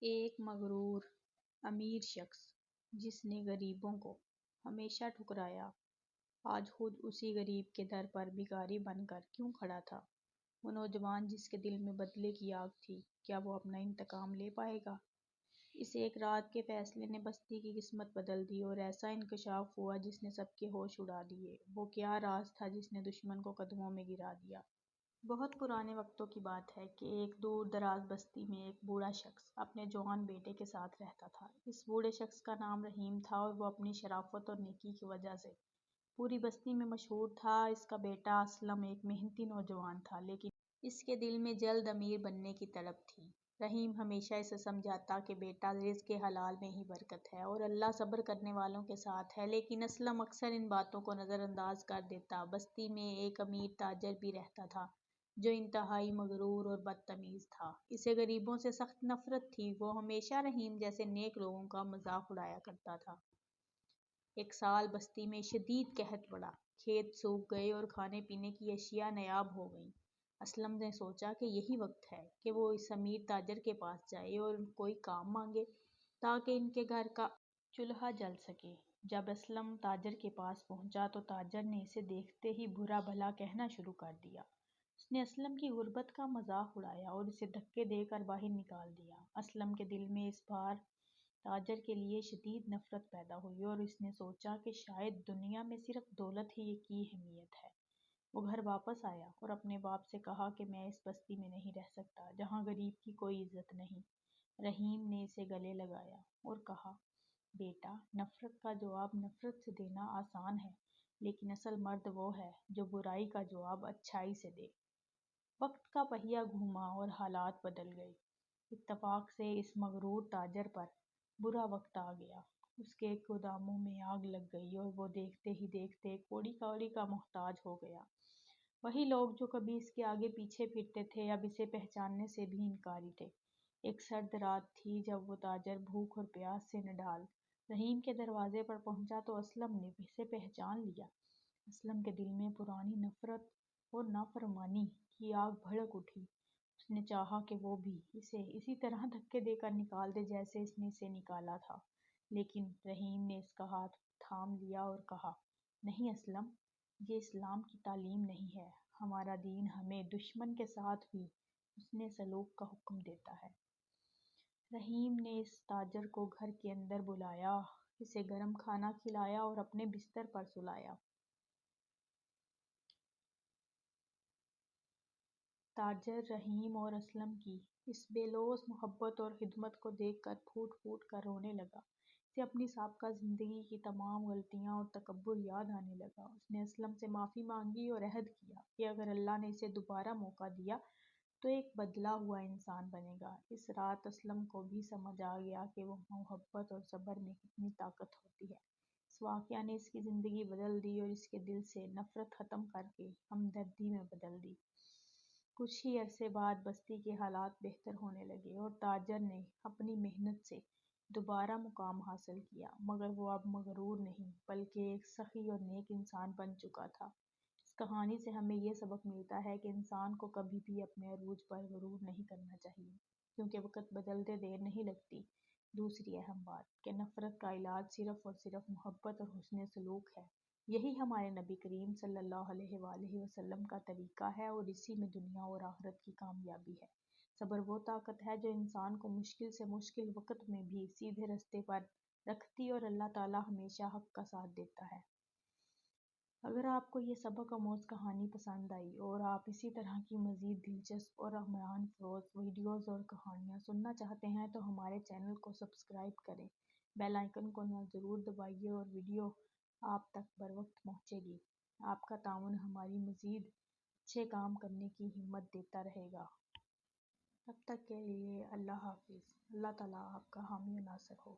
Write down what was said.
ایک مغرور امیر شخص جس نے غریبوں کو ہمیشہ ٹھکرایا، آج خود اسی غریب کے در پر بھکاری بن کر کیوں کھڑا تھا؟ وہ نوجوان جس کے دل میں بدلے کی آگ تھی، کیا وہ اپنا انتقام لے پائے گا؟ اس ایک رات کے فیصلے نے بستی کی قسمت بدل دی اور ایسا انکشاف ہوا جس نے سب کے ہوش اڑا دیے۔ وہ کیا راز تھا جس نے دشمن کو قدموں میں گرا دیا؟ بہت پرانے وقتوں کی بات ہے کہ ایک دور دراز بستی میں ایک بوڑھا شخص اپنے جوان بیٹے کے ساتھ رہتا تھا۔ اس بوڑھے شخص کا نام رحیم تھا اور وہ اپنی شرافت اور نیکی کی وجہ سے پوری بستی میں مشہور تھا۔ اس کا بیٹا اسلم ایک محنتی نوجوان تھا، لیکن اس کے دل میں جلد امیر بننے کی تڑپ تھی۔ رحیم ہمیشہ اسے سمجھاتا کہ بیٹا، رزق حلال میں ہی برکت ہے اور اللہ صبر کرنے والوں کے ساتھ ہے، لیکن اسلم اکثر ان باتوں کو نظر انداز کر دیتا۔ بستی میں ایک امیر تاجر بھی رہتا تھا جو انتہائی مغرور اور بدتمیز تھا۔ اسے غریبوں سے سخت نفرت تھی۔ وہ ہمیشہ رحیم جیسے نیک لوگوں کا مذاق اڑایا کرتا تھا۔ ایک سال بستی میں شدید قحط پڑا، کھیت سوکھ گئے اور کھانے پینے کی اشیاء نایاب ہو گئیں۔ اسلم نے سوچا کہ یہی وقت ہے کہ وہ اس امیر تاجر کے پاس جائے اور کوئی کام مانگے تاکہ ان کے گھر کا چولہا جل سکے۔ جب اسلم تاجر کے پاس پہنچا تو تاجر نے اسے دیکھتے ہی برا بھلا کہنا شروع کر دیا۔ اس نے اسلم کی غربت کا مذاق اڑایا اور اسے دھکے دے کر باہر نکال دیا۔ اسلم کے دل میں اس بار تاجر کے لیے شدید نفرت پیدا ہوئی اور اس نے سوچا کہ شاید دنیا میں صرف دولت ہی کی اہمیت ہے۔ وہ گھر واپس آیا اور اپنے باپ سے کہا کہ میں اس بستی میں نہیں رہ سکتا جہاں غریب کی کوئی عزت نہیں۔ رحیم نے اسے گلے لگایا اور کہا، بیٹا، نفرت کا جواب نفرت سے دینا آسان ہے، لیکن اصل مرد وہ ہے جو برائی کا جواب اچھائی سے دے۔ وقت کا پہیہ گھوما اور حالات بدل گئے۔ اتفاق سے اس مغرور تاجر پر برا وقت آ گیا۔ اس کے گوداموں میں آگ لگ گئی اور وہ دیکھتے ہی دیکھتے کوڑی کاڑی کا محتاج ہو گیا۔ وہی لوگ جو کبھی اس کے آگے پیچھے پھرتے تھے اب اسے پہچاننے سے بھی انکاری تھے۔ ایک سرد رات تھی جب وہ تاجر بھوک اور پیاس سے نڈال رحیم کے دروازے پر پہنچا تو اسلم نے اسے پہچان لیا۔ اسلم کے دل میں پرانی نفرت اور نافرمانی کی آگ بھڑک اٹھی۔ اس نے چاہا کہ وہ بھی اسے اسی طرح دھکے دے کر نکال دے جیسے اس نے اسے نکالا تھا، لیکن رحیم نے اس کا ہاتھ تھام لیا اور کہا، نہیں اسلم، یہ اسلام کی تعلیم نہیں ہے۔ ہمارا دین ہمیں دشمن کے ساتھ بھی حسن سلوک کا حکم دیتا ہے۔ رحیم نے اس تاجر کو گھر کے اندر بلایا، اسے گرم کھانا کھلایا اور اپنے بستر پر سلایا۔ تاجر رحیم اور اسلم کی اس بے لوث محبت اور خدمت کو دیکھ کر پھوٹ پھوٹ کر رونے لگا۔ اسے اپنی سابقہ زندگی کی تمام غلطیاں اور تکبر یاد آنے لگا۔ اس نے اسلم سے معافی مانگی اور عہد کیا کہ اگر اللہ نے اسے دوبارہ موقع دیا تو ایک بدلا ہوا انسان بنے گا۔ اس رات اسلم کو بھی سمجھ آ گیا کہ وہ محبت اور صبر میں کتنی طاقت ہوتی ہے۔ اس واقعہ نے اس کی زندگی بدل دی اور اس کے دل سے نفرت ختم کر کے ہمدردی میں بدل دی۔ کچھ ہی عرصے بعد بستی کے حالات بہتر ہونے لگے اور تاجر نے اپنی محنت سے دوبارہ مقام حاصل کیا، مگر وہ اب مغرور نہیں بلکہ ایک سخی اور نیک انسان بن چکا تھا۔ اس کہانی سے ہمیں یہ سبق ملتا ہے کہ انسان کو کبھی بھی اپنے عروج پر غرور نہیں کرنا چاہیے، کیونکہ وقت بدلتے دیر نہیں لگتی۔ دوسری اہم بات کہ نفرت کا علاج صرف اور صرف محبت اور حسن سلوک ہے۔ یہی ہمارے نبی کریم صلی اللہ علیہ وآلہ وسلم کا طریقہ ہے اور اسی میں دنیا اور آخرت کی کامیابی ہے۔ صبر وہ طاقت ہے جو انسان کو مشکل سے مشکل وقت میں بھی سیدھے راستے پر رکھتی اور اللہ تعالیٰ ہمیشہ حق کا ساتھ دیتا ہے۔ اگر آپ کو یہ سبق آموز کہانی پسند آئی اور آپ اسی طرح کی مزید دلچسپ اور رحمان افروز ویڈیوز اور کہانیاں سننا چاہتے ہیں تو ہمارے چینل کو سبسکرائب کریں، بیل آئیکن کو ضرور دبائیے اور ویڈیو آپ تک بروقت پہنچے گی۔ آپ کا تعاون ہماری مزید اچھے کام کرنے کی ہمت دیتا رہے گا۔ تب تک کے لیے اللہ حافظ۔ اللہ تعالیٰ آپ کا حامی و ناصر ہو۔